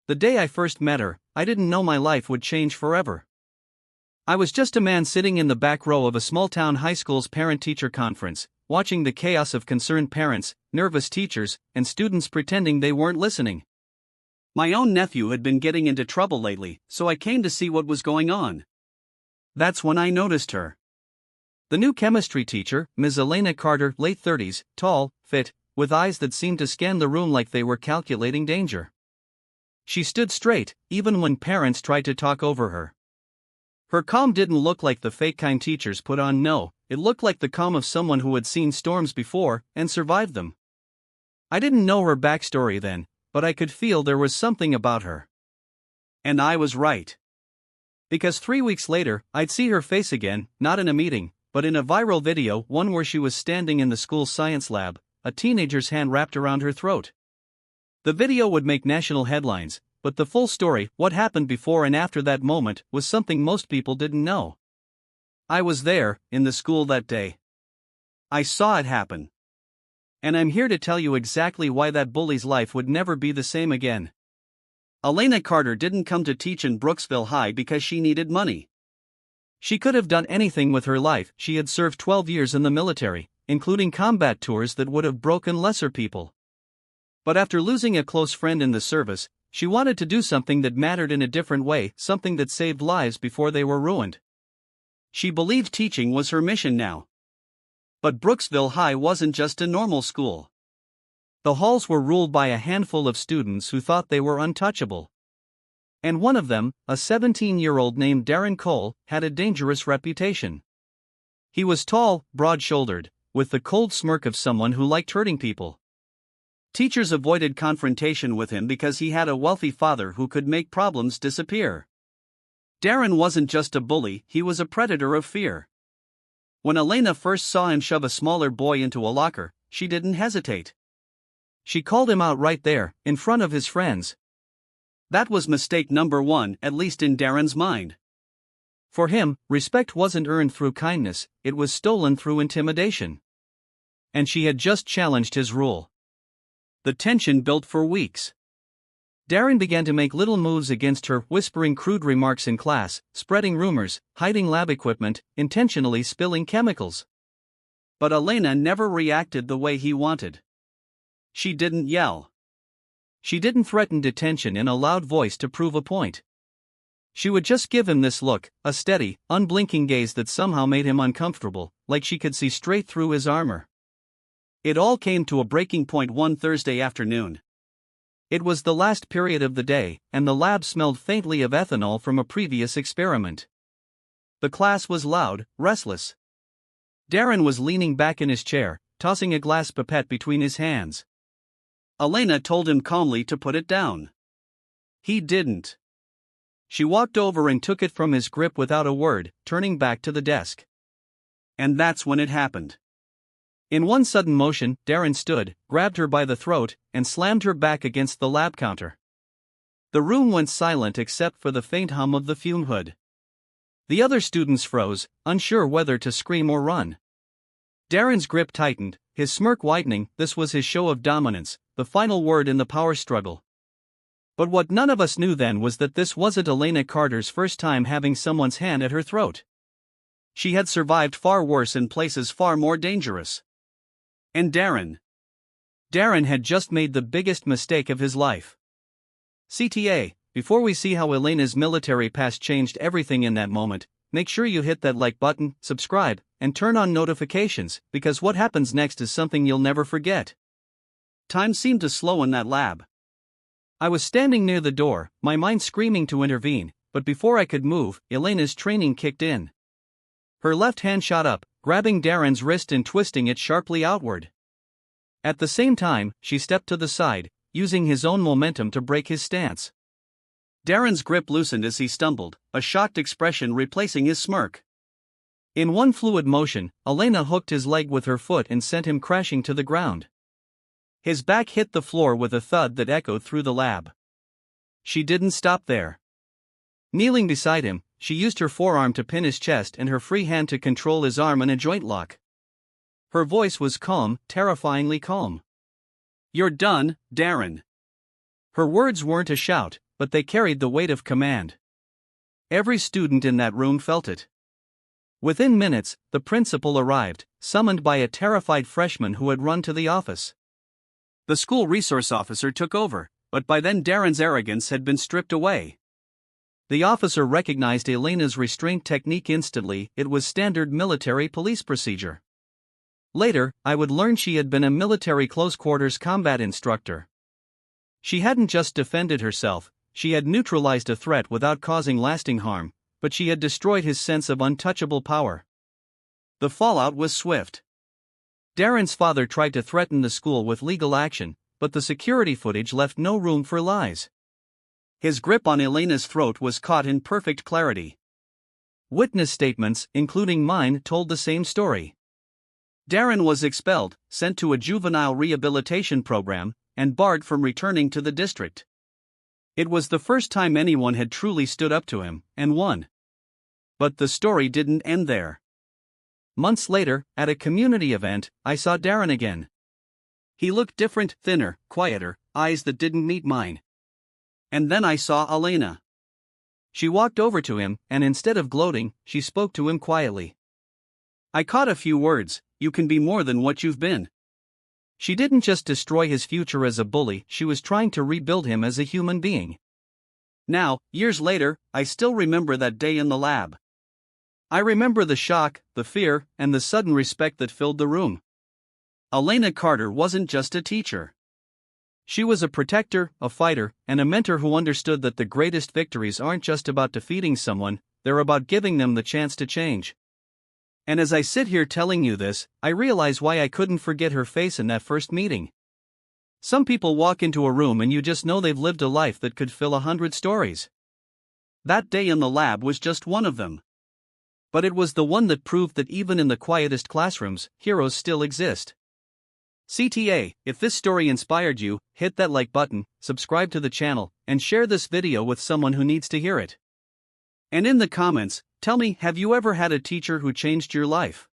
The day I first met her, I didn't know my life would change forever. I was just a man sitting in the back row of a small-town high school's parent-teacher conference, watching the chaos of concerned parents, nervous teachers, and students pretending they weren't listening. My own nephew had been getting into trouble lately, so I came to see what was going on. That's when I noticed her. The new chemistry teacher, Ms. Elena Carter, late 30s, tall, fit, with eyes that seemed to scan the room like they were calculating danger. She stood straight, even when parents tried to talk over her. Her calm didn't look like the fake kind teachers put on, no, it looked like the calm of someone who had seen storms before and survived them. I didn't know her backstory then, but I could feel there was something about her. And I was right. Because 3 weeks later, I'd see her face again, not in a meeting, but in a viral video, one where she was standing in the school's science lab, a teenager's hand wrapped around her throat. The video would make national headlines, but the full story, what happened before and after that moment, was something most people didn't know. I was there, in the school that day. I saw it happen. And I'm here to tell you exactly why that bully's life would never be the same again. Elena Carter didn't come to teach in Brooksville High because she needed money. She could have done anything with her life. She had served 12 years in the military, including combat tours that would have broken lesser people. But after losing a close friend in the service, she wanted to do something that mattered in a different way, something that saved lives before they were ruined. She believed teaching was her mission now. But Brooksville High wasn't just a normal school. The halls were ruled by a handful of students who thought they were untouchable. And one of them, a 17-year-old named Darren Cole, had a dangerous reputation. He was tall, broad-shouldered, with the cold smirk of someone who liked hurting people. Teachers avoided confrontation with him because he had a wealthy father who could make problems disappear. Darren wasn't just a bully, he was a predator of fear. When Elena first saw him shove a smaller boy into a locker, she didn't hesitate. She called him out right there, in front of his friends. That was mistake number one, at least in Darren's mind. For him, respect wasn't earned through kindness, it was stolen through intimidation. And she had just challenged his rule. The tension built for weeks. Darren began to make little moves against her, whispering crude remarks in class, spreading rumors, hiding lab equipment, intentionally spilling chemicals. But Elena never reacted the way he wanted. She didn't yell. She didn't threaten detention in a loud voice to prove a point. She would just give him this look, a steady, unblinking gaze that somehow made him uncomfortable, like she could see straight through his armor. It all came to a breaking point one Thursday afternoon. It was the last period of the day, and the lab smelled faintly of ethanol from a previous experiment. The class was loud, restless. Darren was leaning back in his chair, tossing a glass pipette between his hands. Elena told him calmly to put it down. He didn't. She walked over and took it from his grip without a word, turning back to the desk. And that's when it happened. In one sudden motion, Darren stood, grabbed her by the throat, and slammed her back against the lab counter. The room went silent except for the faint hum of the fume hood. The other students froze, unsure whether to scream or run. Darren's grip tightened, his smirk widening. This was his show of dominance, the final word in the power struggle. But what none of us knew then was that this wasn't Elena Carter's first time having someone's hand at her throat. She had survived far worse in places far more dangerous. And Darren had just made the biggest mistake of his life. CTA, before we see how Elena's military past changed everything in that moment, make sure you hit that like button, subscribe, and turn on notifications, because what happens next is something you'll never forget. Time seemed to slow in that lab. I was standing near the door, my mind screaming to intervene, but before I could move, Elena's training kicked in. Her left hand shot up, grabbing Darren's wrist and twisting it sharply outward. At the same time, she stepped to the side, using his own momentum to break his stance. Darren's grip loosened as he stumbled, a shocked expression replacing his smirk. In one fluid motion, Elena hooked his leg with her foot and sent him crashing to the ground. His back hit the floor with a thud that echoed through the lab. She didn't stop there. Kneeling beside him, she used her forearm to pin his chest and her free hand to control his arm in a joint lock. Her voice was calm, terrifyingly calm. "You're done, Darren." Her words weren't a shout, but they carried the weight of command. Every student in that room felt it. Within minutes, the principal arrived, summoned by a terrified freshman who had run to the office. The school resource officer took over, but by then Darren's arrogance had been stripped away. The officer recognized Elena's restraint technique instantly. It was standard military police procedure. Later, I would learn she had been a military close-quarters combat instructor. She hadn't just defended herself, she had neutralized a threat without causing lasting harm, but she had destroyed his sense of untouchable power. The fallout was swift. Darren's father tried to threaten the school with legal action, but the security footage left no room for lies. His grip on Elena's throat was caught in perfect clarity. Witness statements, including mine, told the same story. Darren was expelled, sent to a juvenile rehabilitation program, and barred from returning to the district. It was the first time anyone had truly stood up to him, and won. But the story didn't end there. Months later, at a community event, I saw Darren again. He looked different, thinner, quieter, eyes that didn't meet mine. And then I saw Elena. She walked over to him, and instead of gloating, she spoke to him quietly. I caught a few words: "You can be more than what you've been." She didn't just destroy his future as a bully, she was trying to rebuild him as a human being. Now, years later, I still remember that day in the lab. I remember the shock, the fear, and the sudden respect that filled the room. Elena Carter wasn't just a teacher. She was a protector, a fighter, and a mentor who understood that the greatest victories aren't just about defeating someone, they're about giving them the chance to change. And as I sit here telling you this, I realize why I couldn't forget her face in that first meeting. Some people walk into a room and you just know they've lived a life that could fill 100 stories. That day in the lab was just one of them. But it was the one that proved that even in the quietest classrooms, heroes still exist. CTA, if this story inspired you, hit that like button, subscribe to the channel, and share this video with someone who needs to hear it. And in the comments, tell me, have you ever had a teacher who changed your life?